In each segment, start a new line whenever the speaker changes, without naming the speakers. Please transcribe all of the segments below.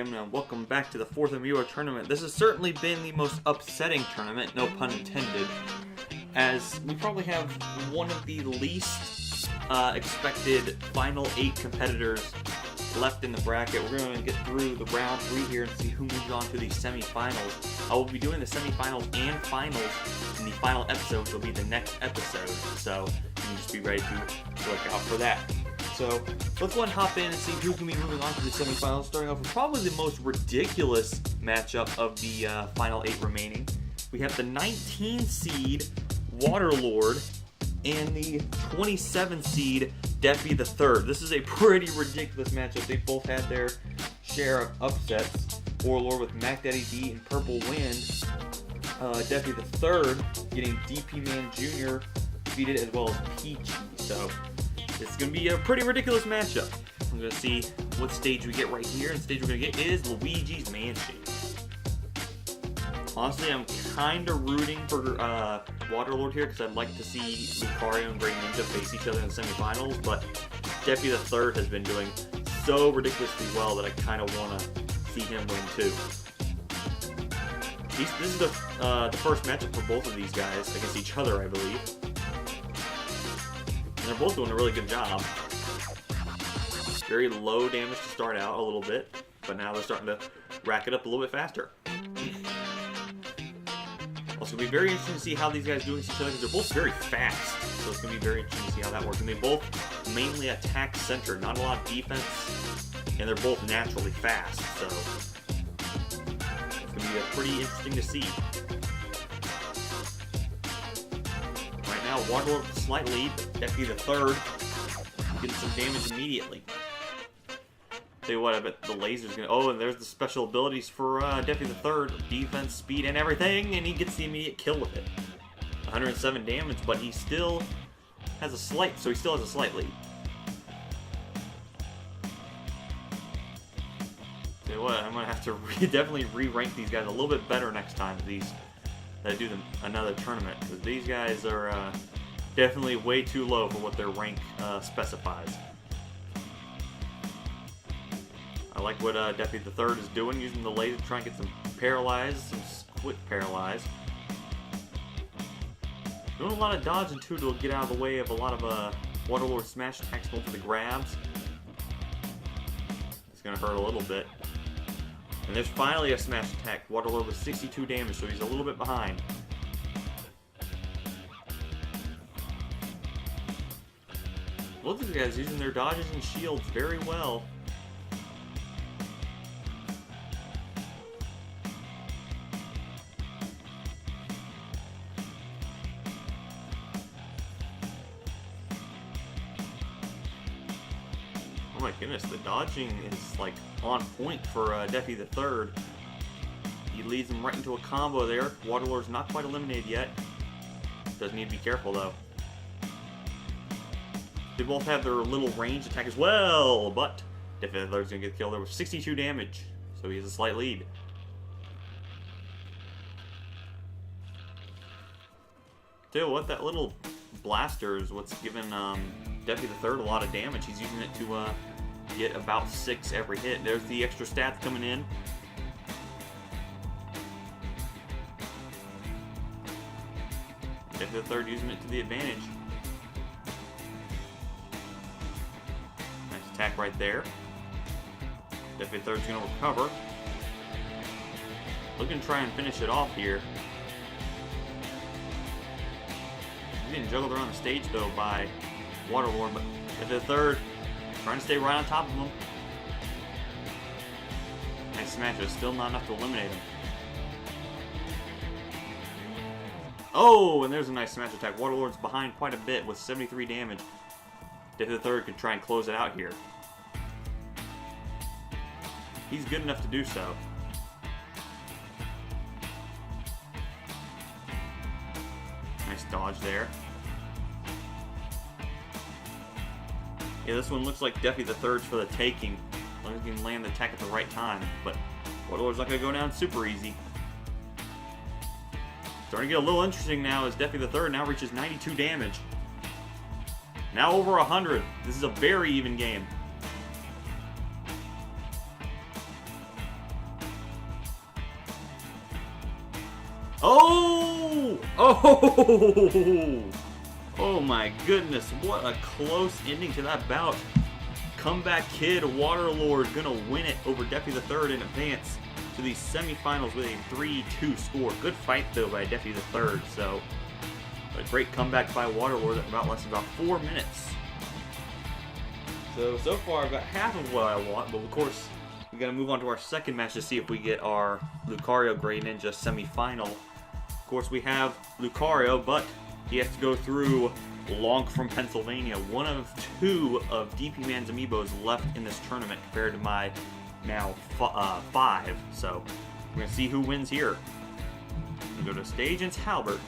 again, and welcome back to the 4th Amiibo tournament. This has certainly been the most upsetting tournament, no pun intended, as we probably have one of the least expected final 8 competitors left in the bracket. We're going to get through the round 3 here and see who moves on to the semifinals. I will be doing the semifinals and finals in the final episode, which will be the next episode, so you can just be ready to look out for that. So let's go and hop in and see who can be moving on to the semifinals, starting off with probably the most ridiculous matchup of the final 8 remaining. We have the 19 seed Waterlord and the 27 seed Defi the Third. This is a pretty ridiculous matchup. They both had their share of upsets. Warlord with Mac Daddy D and Purple Wind. Defi the Third getting DP Man Jr. defeated, as well as Peachy. So it's going to be a pretty ridiculous matchup. I'm going to see what stage we get right here. And the stage we're going to get is Luigi's Mansion. Honestly, I'm kind of rooting for Waterlord here because I'd like to see Lucario and Great Ninja face each other in the semifinals, but Defi the Third has been doing so ridiculously well that I kind of want to see him win too. This is the first matchup for both of these guys against each other, I believe. And they're both doing a really good job. Very low damage to start out a little bit, but now they're starting to rack it up a little bit faster. Also, it'll be very interesting to see how these guys do against each other because they're both very fast. So it's going to be very interesting to see how that works. And they both mainly attack center, not a lot of defense, and they're both naturally fast. So it's going to be pretty interesting to see. Right now, Waterlord with a slight lead. Defi the Third getting some damage immediately. Tell you what, I bet the laser's gonna. Oh, and there's the special abilities for Defi the Third: defense, speed, and everything, and he gets the immediate kill with it. 107 damage, but he still has a slight. So he still has a slight lead. Tell you what, I'm gonna have to definitely re-rank these guys a little bit better next time. That I do them another tournament, because these guys are definitely way too low for what their rank specifies. I like what Defi the Third is doing, using the laser to try and get some paralyzed, some quick paralyzed. Doing a lot of dodging too to get out of the way of a lot of Waterlord smash attacks going for the grabs. It's going to hurt a little bit. And there's finally a smash attack. Waterlord with 62 damage, so he's a little bit behind. Both of these guys using their dodges and shields very well. Oh my goodness, the dodging is like on point for Defi the Third. He leads him right into a combo there. Waterlord's not quite eliminated yet. Does need to be careful though. They both have their little range attack as well, but Defi the Third's gonna get killed there with 62 damage, so he has a slight lead. Tell you what, that little blaster is what's giving Defi the Third a lot of damage. He's using it to get about 6 every hit. There's the extra stats coming in. Defi the Third using it to the advantage. Nice attack right there. Defi the Third's going to recover. Looking to try and finish it off here. He's getting juggled around the stage though by Waterlord, but Defi the Third trying to stay right on top of him. Nice smash, but still not enough to eliminate him. Oh, and there's a nice smash attack. Waterlord's behind quite a bit with 73 damage. Defi the Third could try and close it out here. He's good enough to do so. Nice dodge there. Yeah, this one looks like Defi the Third's for the taking, as long as he can land the attack at the right time. But Waterlord's not going to go down super easy. Starting to get a little interesting now as Defi the Third now reaches 92 damage. Now over 100. This is a very even game. Oh! Oh! Oh my goodness, what a close ending to that bout. Comeback Kid, Waterlord, gonna win it over Deafy the Third and advance to the semifinals with a 3-2 score. Good fight though by Deafy the Third, so a great comeback by Waterlord that lasted about 4 minutes. So far I've got half of what I want, but of course we gotta move on to our second match to see if we get our Lucario Gray Ninja semifinal. Of course we have Lucario, but he has to go through Lonk from Pennsylvania, one of 2 of DP Man's Amiibos left in this tournament compared to my now 5. So we're going to see who wins here. We go to stage and it's Halbert.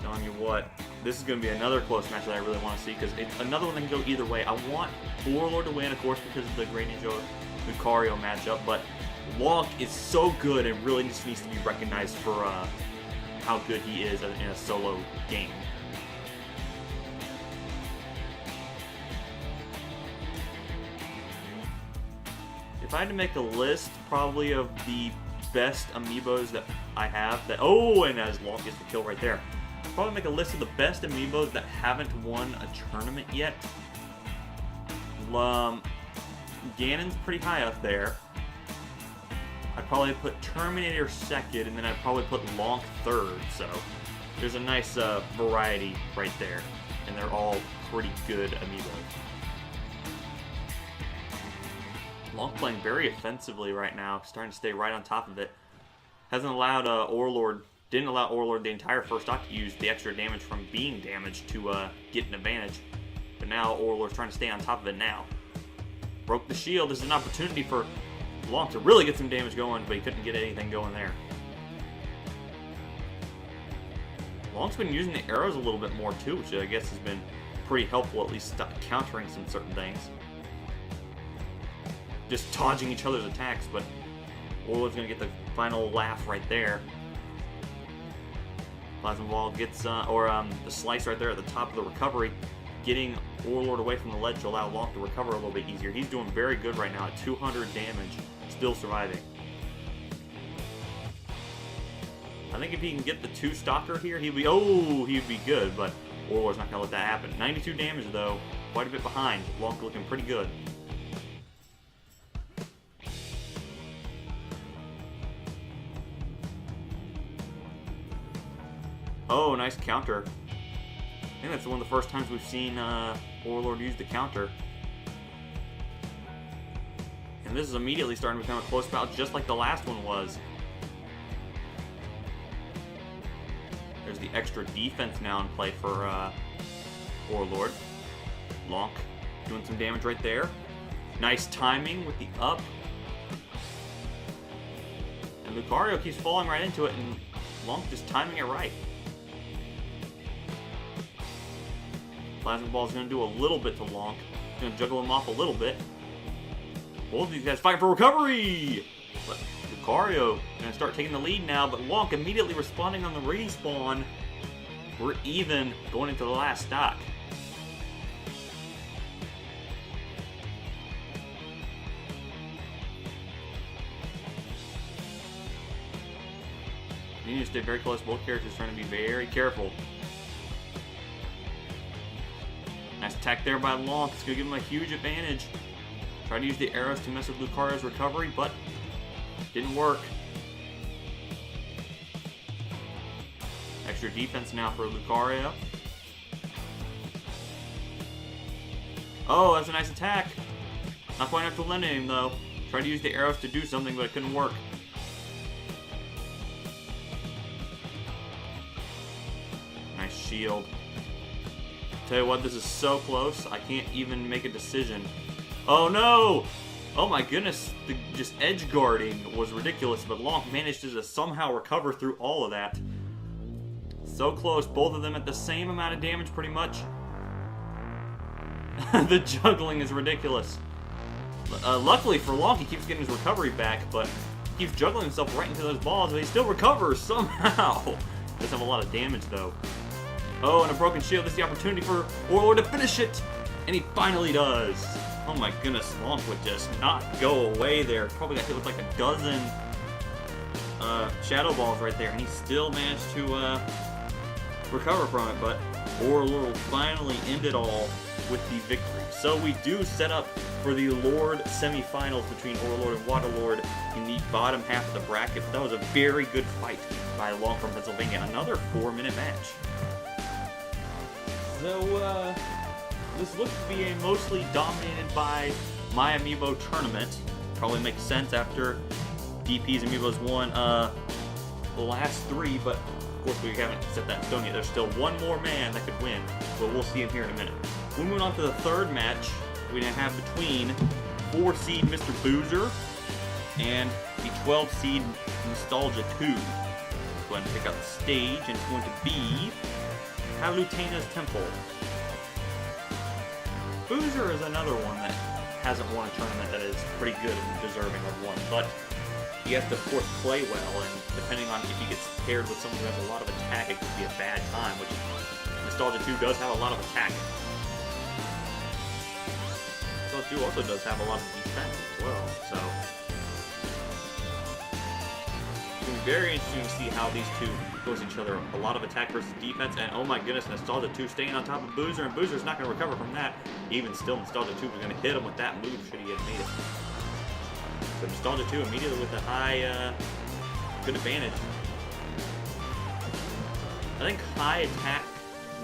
Telling you what, this is going to be another close match that I really want to see because it's another one that can go either way. I want Warlord to win, of course, because of the Great Ninja Lucario matchup, but Lonk is so good and really just needs to be recognized for how good he is in a solo game. If I had to make a list, probably of the best Amiibos that I have, and as Lonk gets the kill right there, I'd probably make a list of the best Amiibos that haven't won a tournament yet. Ganon's pretty high up there. I'd probably put Terminator second, and then I'd probably put Lonk third, so there's a nice variety right there, and they're all pretty good Amiibos. Lonk playing very offensively right now, starting to stay right on top of it. Hasn't allowed didn't allow Orlord the entire first stock to use the extra damage from being damaged to get an advantage, but now Orlord's trying to stay on top of it now. Broke the shield. This is an opportunity for Lonk to really get some damage going, but he couldn't get anything going there. Lonk's been using the arrows a little bit more too, which I guess has been pretty helpful, at least countering some certain things. Just dodging each other's attacks, but Orlord's going to get the final laugh right there. Plasma Ball gets, the slice right there at the top of the recovery, getting Orlord away from the ledge to allow Lonk to recover a little bit easier. He's doing very good right now at 200 damage, still surviving. I think if he can get the 2-stalker here, he'd be good, but Orlord's not going to let that happen. 92 damage though, quite a bit behind. Lonk looking pretty good. Oh, nice counter. I think that's one of the first times we've seen Warlord use the counter. And this is immediately starting to become a close bout, just like the last one was. There's the extra defense now in play for Warlord. Lonk doing some damage right there. Nice timing with the up. And Lucario keeps falling right into it, and Lonk just timing it right. Plasma Ball is going to do a little bit to Lonk. Going to juggle him off a little bit. Both of these guys fighting for recovery! But Lucario going to start taking the lead now, but Lonk immediately responding on the respawn. We're even going into the last stock. You need to stay very close. Both characters trying to be very careful. Nice attack there by Lonk. It's going to give him a huge advantage. Tried to use the arrows to mess with Lucario's recovery, but didn't work. Extra defense now for Lucario. Oh, that's a nice attack. Not quite enough to eliminate him, though. Tried to use the arrows to do something, but it couldn't work. Nice shield. Tell you what, this is so close, I can't even make a decision. Oh no! Oh my goodness, the just edge guarding was ridiculous, but Lonk managed to just somehow recover through all of that. So close, both of them at the same amount of damage pretty much. The juggling is ridiculous. Luckily for Lonk, he keeps getting his recovery back, but he keeps juggling himself right into those balls, but he still recovers somehow. Does have a lot of damage though. Oh, and a broken shield. This is the opportunity for Warlord to finish it. And he finally does. Oh my goodness, Lump would just not go away there. Probably got hit with like a dozen Shadow Balls right there, and he still managed to recover from it, but Orlord will finally end it all with the victory. So we do set up for the Lord semifinals between Orlord and Waterlord in the bottom half of the bracket. That was a very good fight by Long from Pennsylvania. Another 4-minute match. So, this looks to be a mostly dominated by my Amiibo tournament. Probably makes sense after DP's Amiibos won the last 3, but of course we haven't set that in stone yet. There's still one more man that could win, but we'll see him here in a minute. We'll move on to the third match we're going to have between 4-seed Mr. Boozer and the 12-seed Nostalgia 2. Go ahead and pick up the stage, and it's going to be Palutena's Temple. Boozer is another one that hasn't won a tournament that is pretty good and deserving of one, but he has to, of course, play well, and depending on if he gets paired with someone who has a lot of attack, it could be a bad time, which Nostalgia 2 does have a lot of attack. Nostalgia 2 also does have a lot of defense as well, so it's going to be very interesting to see how these two go with each other. A lot of attack versus defense, and oh my goodness, Nostalgia 2 staying on top of Boozer, and Boozer's not going to recover from that. Even still, Nostalgia 2 was going to hit him with that move should he have made it. So Nostalgia 2 immediately with a high, good advantage. I think high attack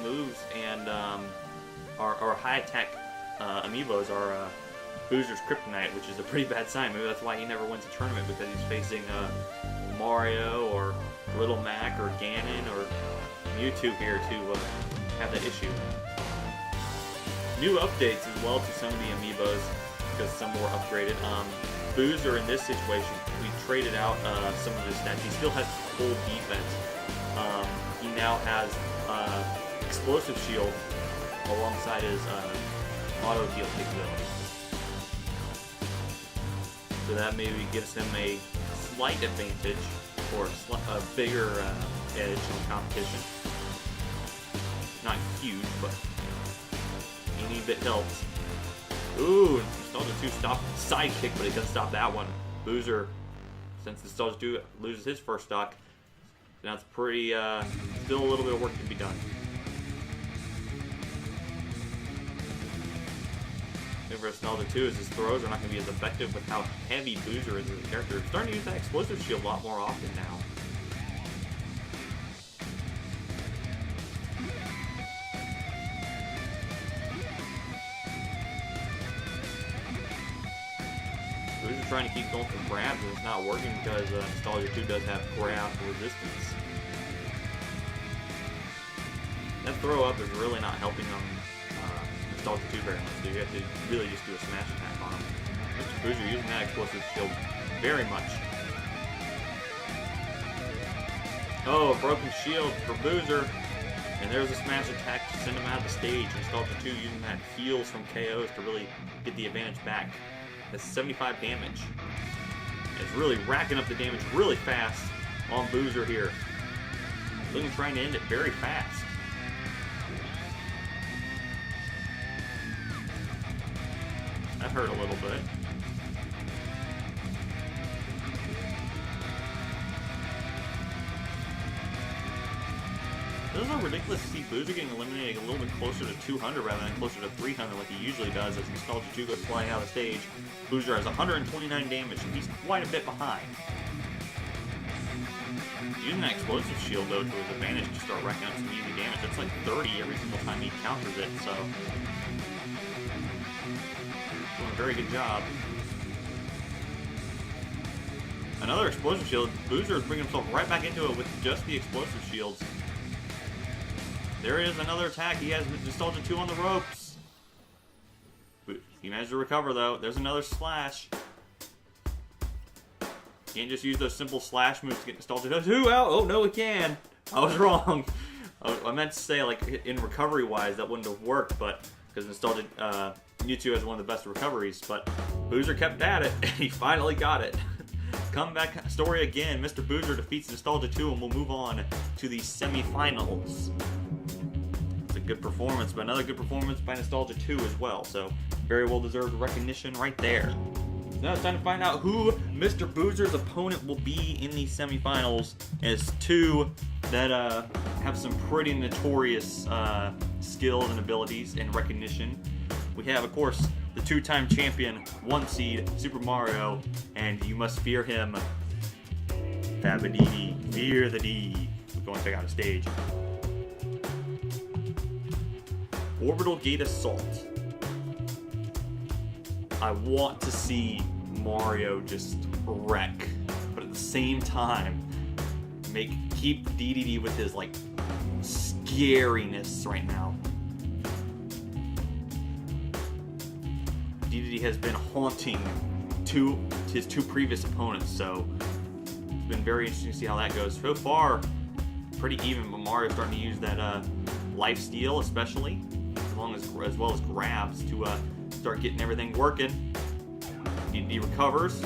moves and or high attack Amiibos are Boozer's kryptonite, which is a pretty bad sign. Maybe that's why he never wins a tournament, because he's facing Mario or Little Mac or Ganon or Mewtwo here to have that issue. New updates as well to some of the Amiibos, because some were upgraded. Boozer in this situation, we traded out some of his stats. He still has full defense. He now has explosive shield alongside his auto heal capability. So that maybe gives him a slight advantage, or a bigger edge in the competition. Not huge, but any bit helps. Ooh, Nostalgia 2 stopped sidekick, but he doesn't stop that one. Boozer, since Nostalgia 2 loses his first stock, now it's pretty, still a little bit of work to be done. For Nostalgia 2 is his throws are not going to be as effective with how heavy Boozer is as a character. He's starting to use that explosive shield a lot more often now. Boozer's trying to keep going for grabs, and it's not working because Nostalgia 2 does have grab resistance. That throw up is really not helping him. Nostalgia 2 very much, so you have to really just do a smash attack on him. Mr. Boozer using that explosive shield very much. Oh, a broken shield for Boozer. And there's a smash attack to send him out of the stage. Nostalgia 2 using that heals from KOs to really get the advantage back. That's 75 damage. It's really racking up the damage really fast on Boozer here. Looking trying to end it very fast. That hurt a little bit. This is so ridiculous to see Boozer getting eliminated a little bit closer to 200 rather than closer to 300 like he usually does as Nostalgia 2 goes flying out of the stage. Boozer has 129 damage, and he's quite a bit behind. Using that explosive shield, though, to his advantage to start racking up some easy damage. That's like 30 every single time he counters it, so doing a very good job. Another explosive shield. Boozer is bringing himself right back into it with just the explosive shields. There is another attack. He has Nostalgia 2 on the ropes. He managed to recover, though. There's another slash. Can't just use those simple slash moves to get Nostalgia 2 out. Oh, no, he can. I was wrong. I meant to say, like, in recovery-wise, that wouldn't have worked, but because Nostalgia Mewtwo has one of the best recoveries, but Boozer kept at it, and he finally got it. Comeback story again. Mr. Boozer defeats Nostalgia 2, and we'll move on to the semifinals. It's a good performance, but another good performance by Nostalgia 2 as well. So, very well-deserved recognition right there. Now it's time to find out who Mr. Boozer's opponent will be in the semifinals. And it's two that have some pretty notorious skills and abilities and recognition. We have, of course, the two-time champion, 1 seed, Super Mario, and you must fear him, Fabadidi. Fear the D. We're going to check out a stage. Orbital Gate Assault. I want to see Mario just wreck, but at the same time, keep DDD with his like scariness right now. DDD has been haunting his two previous opponents, so it's been very interesting to see how that goes. So far, pretty even, but Mario's starting to use that life steal, especially, as well as grabs to start getting everything working. DDD recovers.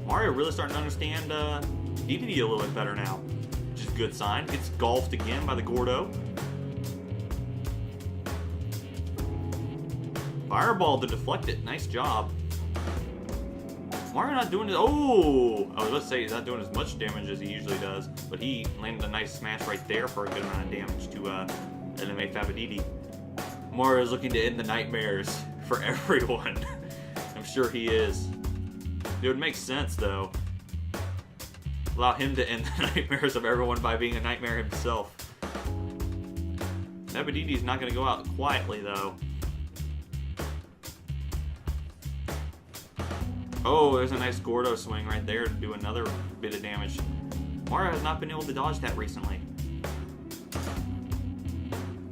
Mario really starting to understand DDD a little bit better now, which is a good sign. Gets golfed again by the Gordo. Fireball to deflect it. Nice job. Mario not doing it. Oh! I was about to say he's not doing as much damage as he usually does, but he landed a nice smash right there for a good amount of damage to eliminate Fabadidi. Mario's looking to end the nightmares for everyone. I'm sure he is. It would make sense, though. Allow him to end the nightmares of everyone by being a nightmare himself. Fabadidi's not going to go out quietly, though. Oh, there's a nice Gordo swing right there to do another bit of damage. Mario has not been able to dodge that recently.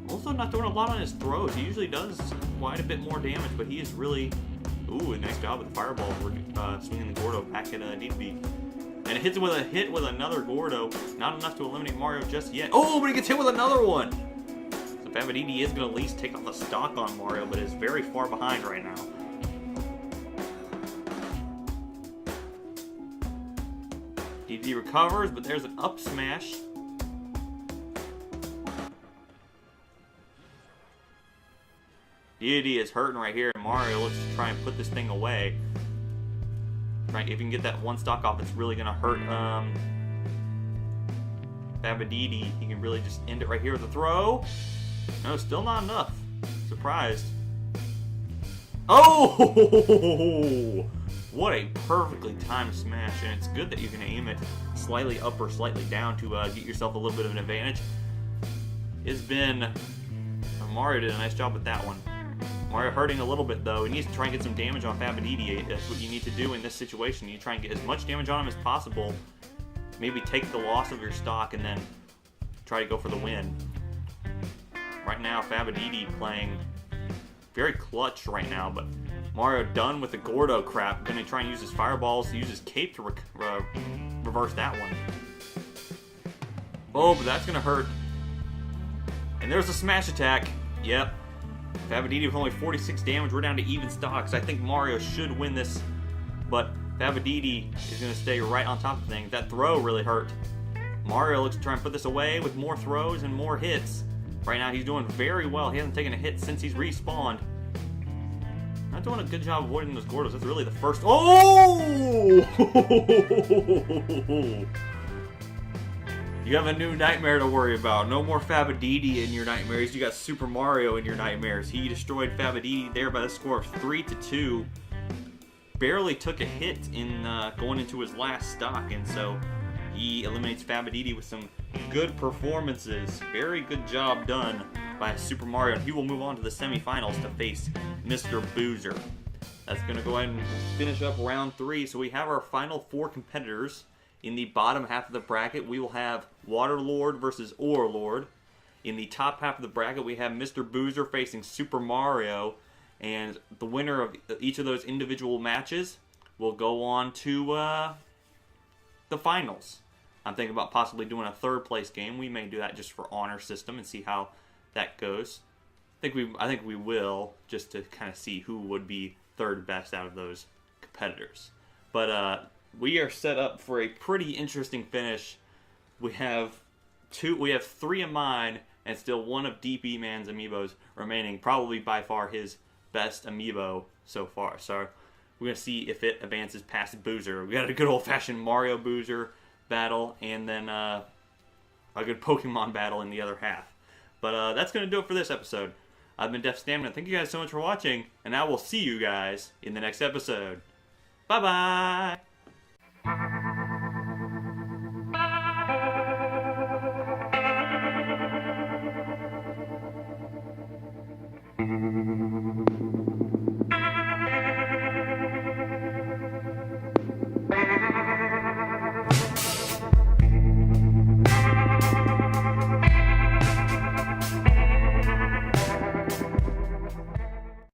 Also not doing a lot on his throws. He usually does quite a bit more damage, but he is really... Ooh, nice job with the fireball, swinging the Gordo back at DDD. And it hits him with a hit with another Gordo. Not enough to eliminate Mario just yet. Oh, but he gets hit with another one! So Fabadidi is going to at least take off the stock on Mario, but is very far behind right now. DDD recovers, but there's an up smash. DDD is hurting right here, and Mario looks to try and put this thing away. Right, if you can get that one stock off, it's really gonna hurt Fabadidi. He can really just end it right here with a throw. No, still not enough. Surprised. Oh! What a perfectly timed smash, and it's good that you can aim it slightly up or slightly down to get yourself a little bit of an advantage. It's been... Mario did a nice job with that one. Mario hurting a little bit, though. He needs to try and get some damage on Fabadidi. That's what you need to do in this situation. You try and get as much damage on him as possible. Maybe take the loss of your stock and then try to go for the win. Right now, Fabadidi playing very clutch right now, but Mario done with the Gordo crap. Going to try and use his fireballs to use his cape to reverse that one. Oh, but that's going to hurt. And there's a smash attack. Yep. Fabadidi with only 46 damage. We're down to even stocks. I think Mario should win this, but Fabadidi is going to stay right on top of things. That throw really hurt. Mario looks to try and put this away with more throws and more hits. Right now he's doing very well. He hasn't taken a hit since he's respawned. Not doing a good job avoiding those Gordos. That's really the first... Oh! You have a new nightmare to worry about. No more Fabadidi in your nightmares. You got Super Mario in your nightmares. He destroyed Fabadidi there by the score of 3-2. Barely took a hit in going into his last stock, and so he eliminates Fabadidi with some good performances. Very good job done by Super Mario, and he will move on to the semifinals to face Mr. Boozer. That's going to go ahead and finish up round 3. So we have our final 4 competitors. In the bottom half of the bracket, we will have Waterlord versus Overlord. In the top half of the bracket, we have Mr. Boozer facing Super Mario. And the winner of each of those individual matches will go on to the finals. I'm thinking about possibly doing a third place game. We may do that just for honor system and see how that goes. I think we will, just to kind of see who would be third best out of those competitors. But we are set up for a pretty interesting finish. We have 3 of mine and still one of DP Man's Amiibos remaining. Probably by far his best Amiibo so far. So we're going to see if it advances past Boozer. We got a good old-fashioned Mario Boozer battle, and then a good Pokemon battle in the other half. But that's going to do it for this episode. I've been Def Stamina. Thank you guys so much for watching, and I will see you guys in the next episode. Bye-bye!